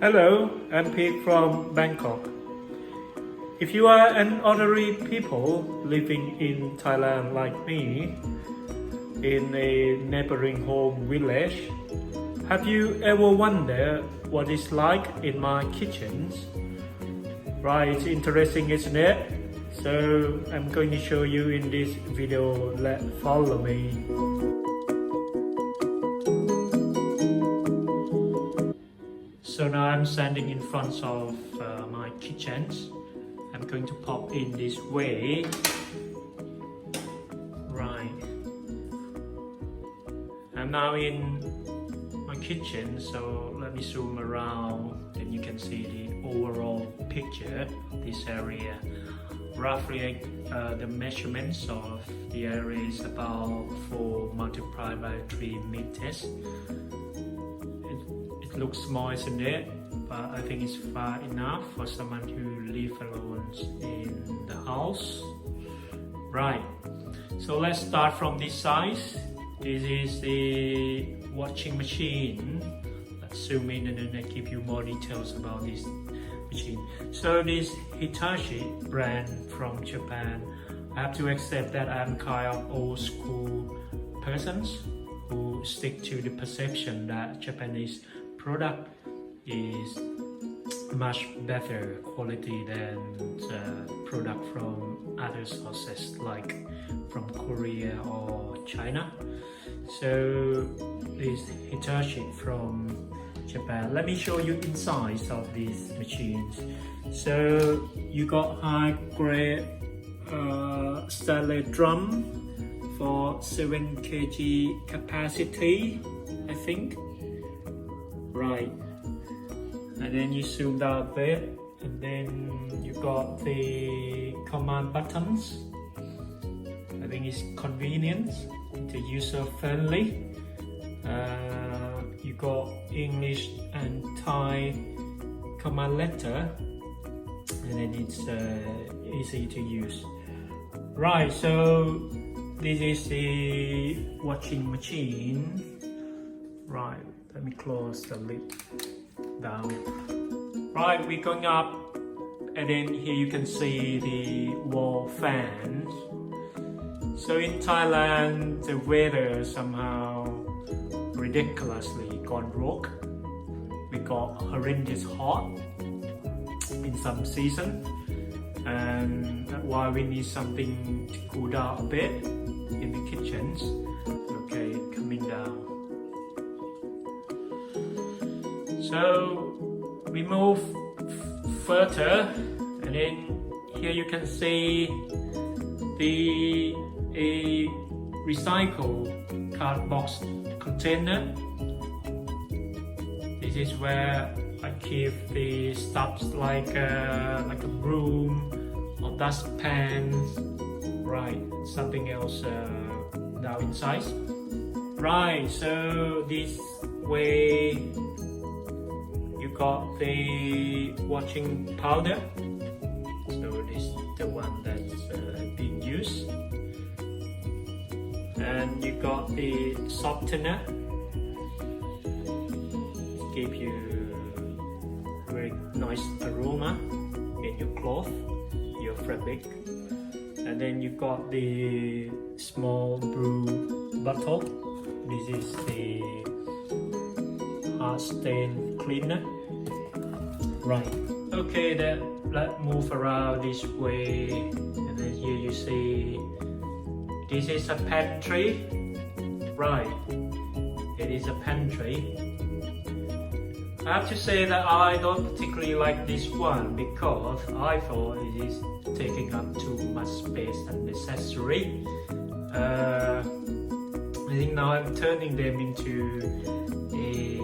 Hello, I'm Pete from Bangkok. If you are an ordinary people living in Thailand like me, in a neighboring home village, have you ever wondered what it's like in my kitchens? Right, it's interesting, isn't it? So I'm going to show you in this video. Let's follow me. So now I'm standing in front of my kitchens. I'm going to pop in this way. Right. I'm now in my kitchen, so let me zoom around and you can see the overall picture of this area. Roughly the measurements of the area is about 4 multiplied by 3 meters. It looks small, isn't it? But I think it's far enough for someone who lives alone in the house. Right, so let's start from this size. This is the washing machine. Let's zoom in and then I give you more details about this machine. So this Hitachi brand from Japan. I have to accept that I'm kind of old school persons who stick to the perception that Japanese product is much better quality than the product from other sources like from Korea or China. So this Hitachi from Japan. Let me show you inside of these machines. So you got high grade stainless drum for 7 kg capacity, I think. Right, and then you zoom down a bit, and then you got the command buttons. I think it's convenient, it's user friendly. You got English and Thai command letter, and then it's easy to use. Right, so this is the washing machine. Right, let me close the lid down. Right, we're going up, and then here you can see the wall fans. So in Thailand, the weather somehow ridiculously gone rogue. We got horrendous hot in some season, and that's why we need something to cool down a bit in the kitchens. Okay, coming down. So we move further, and then here you can see the recycled cardboard container. This is where I keep the stuff like a broom or dustpan, right? Something else now inside. Right, so this way you got the washing powder. So this is the one that's being used. And you got the softener. Give you very nice aroma in your cloth, your fabric. And then you got the small brew bottle. This is the hard stain cleaner. Right. Okay, then let's move around this way. And then here you see this is a pantry. Right. It is a pantry. I have to say that I don't particularly like this one because I thought it is taking up too much space unnecessary. I think now I'm turning them into a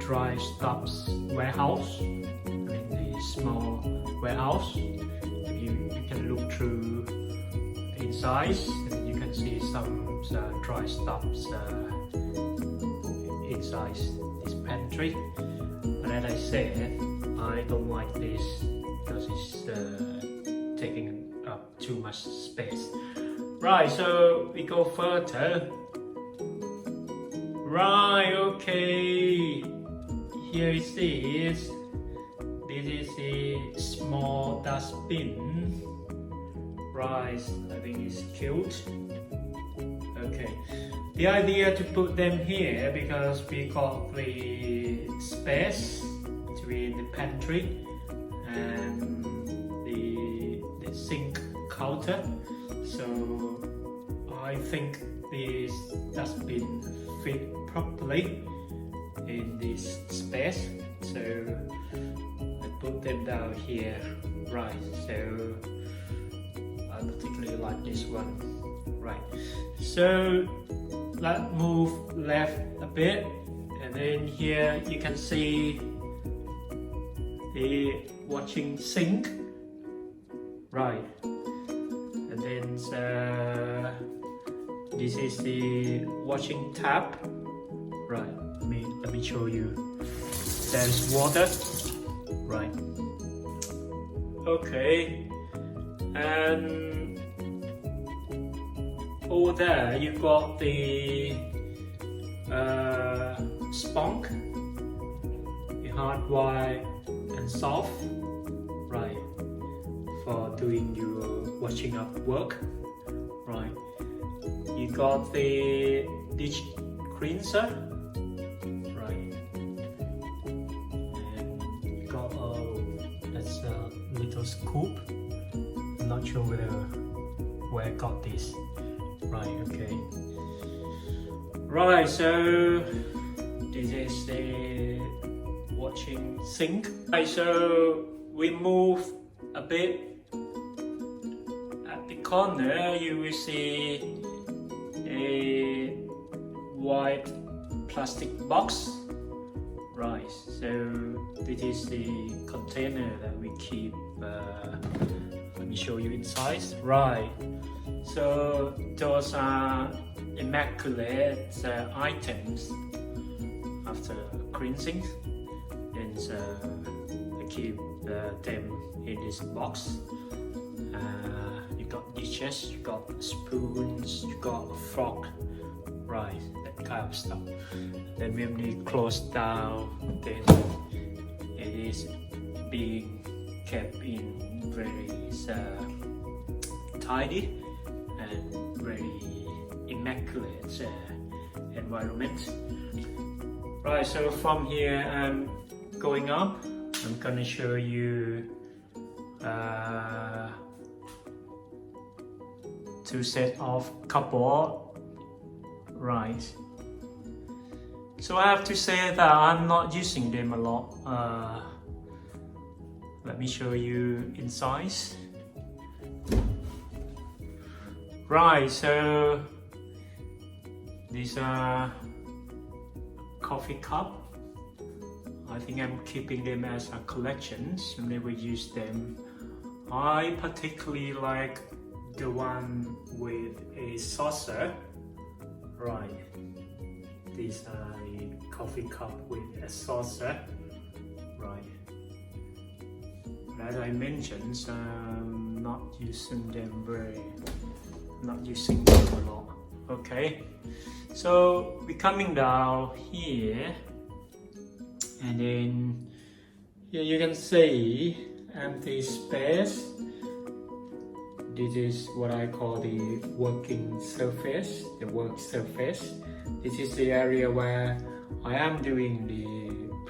dry stuffs warehouse. I mean the small warehouse. You can look through the inside and you can see some dry stuffs inside this pantry. But as I said, I don't like this because it's taking up too much space. Right, so we go further. Right, okay. here it is. This is a small dustbin. Right, I think it's cute. Okay, the idea to put them here because we got the space between the pantry and the sink counter, so I think this dustbin fit properly in this space, so I put them down here. Right, so I particularly like this one. Right, so let's move left a bit, and then here you can see the washing sink. Right, and then this is the washing tap. Right, let me show you. There's water. Right. Okay, and over there you got the spunk, the hard, white and soft. Right, for doing your washing up work. Right, you got the dish cleanser. Right, and you got that's a little scoop. I'm not sure where I got this. Right, okay. Right, so this is the washing sink. Right, so we move a bit. At the corner you will see a white plastic box. Right, so this is the container that we keep. Let me show you inside. Right, so those are immaculate items after cleansing, and I keep them in this box. You got dishes, you got spoons, you got fork, right, that kind of stuff. Then when we close down, then it is being kept in very tidy and very immaculate environment. Right, so from here I'm going up. I'm gonna show you two set of cupboard. Right, so I have to say that I'm not using them a lot. Let me show you inside. Right, so these are coffee cup. I think I'm keeping them as a collection, so never use them. I particularly like the one with a saucer. Right, these are the coffee cup with a saucer. Right, as I mentioned, I'm not using them a lot. Okay, so we're coming down here, and then here you can see empty space. This is what I call the working surface, the work surface. This is the area where I am doing the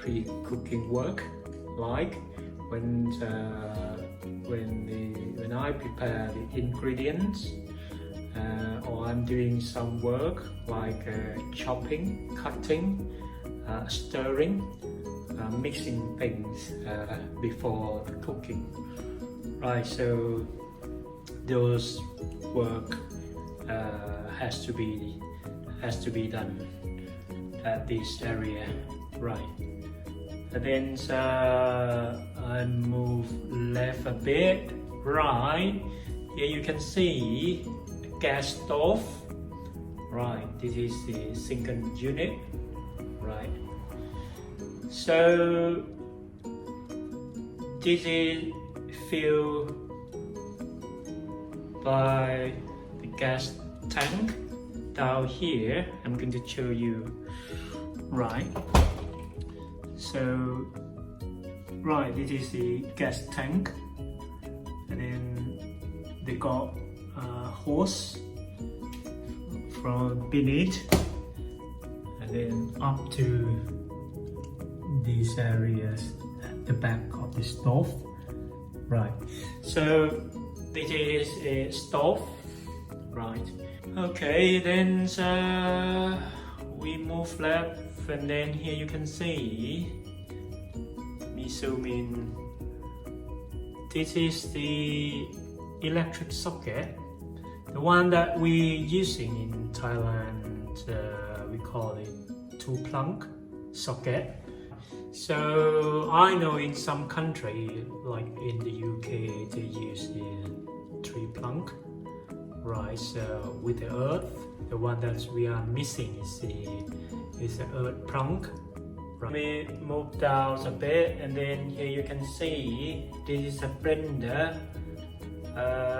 pre-cooking work, like when I prepare the ingredients, or I'm doing some work like chopping, cutting, stirring, mixing things before the cooking. Right, so those work has to be done at this area. Right, and then I move left a bit. Right, here you can see a gas stove. Right, this is the single unit. Right, so this is filled by the gas tank down here. I'm going to show you. Right, So right, this is the gas tank, and then they got a hose from beneath and then up to these areas at the back of the stove. Right, so this is a stove. Right, okay, then we move left, and then here you can see, let me zoom in, this is the electric socket, the one that we're using in Thailand. We call it 2-plug socket. So I know in some countries, like in the UK, they use the 3-plug. Right, so with the earth, the one that we are missing is the earth plug. Right. We move down a bit, and then here you can see this is a blender.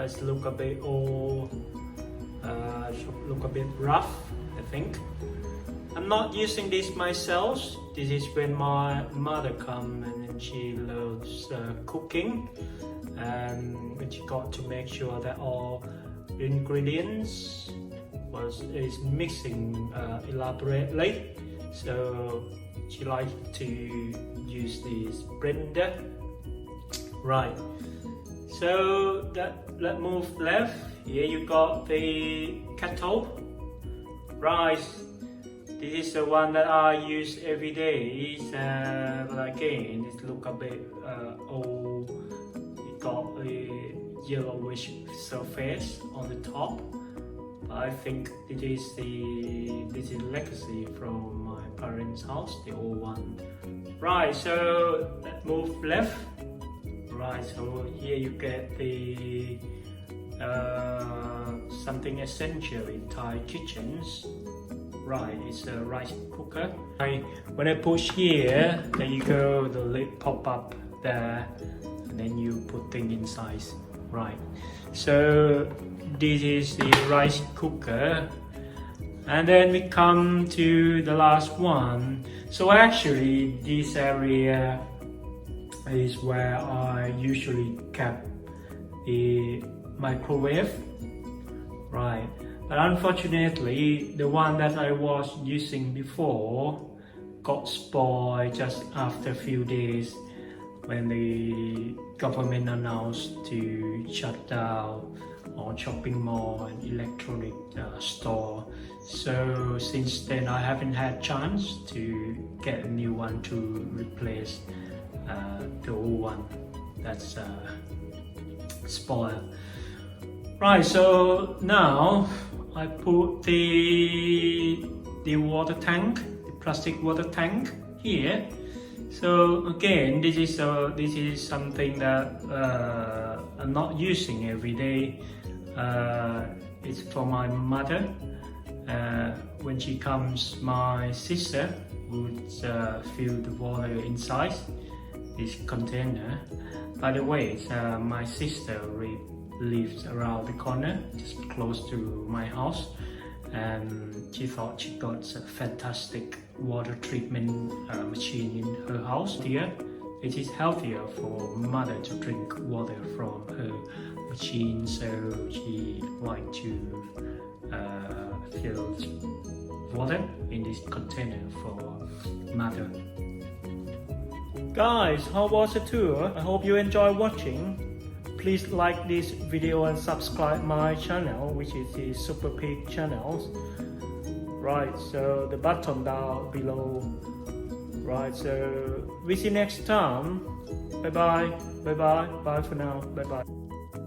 It's look a bit old, look a bit rough, I think. I'm not using this myself. This is when my mother come and she loves cooking, and she got to make sure that all ingredients is mixing elaborately. So she likes to use this blender. Right, so let's move left. Here you got the kettle. Right, this is the one that I use every day. But again, it look a bit old. It got a yellowish surface on the top. I think this is legacy from my parents' house, the old one. Right, so let's move left. Right, so here you get the something essential in Thai kitchens. Right, it's a rice cooker. When I push here, there you go, the lid pop up there, and then you put things inside. Right, so this is the rice cooker, and then we come to the last one. So actually this area is where I usually kept the microwave. Right, but unfortunately the one that I was using before got spoiled just after a few days when the government announced to shut down all shopping mall and electronic store. So since then I haven't had chance to get a new one to replace the old one that's spoiled. Right, so now I put the water tank, the plastic water tank here. So again, this is something that I'm not using every day. It's for my mother. When she comes, my sister would fill the water inside this container. By the way, my sister lives around the corner, just close to my house, and she thought she got a fantastic water treatment machine in her house here. It is healthier for mother to drink water from her machine, so she like to fill water in this container for mother. Guys, how was the tour? I hope you enjoy watching. Please like this video and subscribe my channel, which is the Super Pig channel. Right, so the button down below. Right, so we see you next time. Bye bye, bye bye, bye for now, bye bye.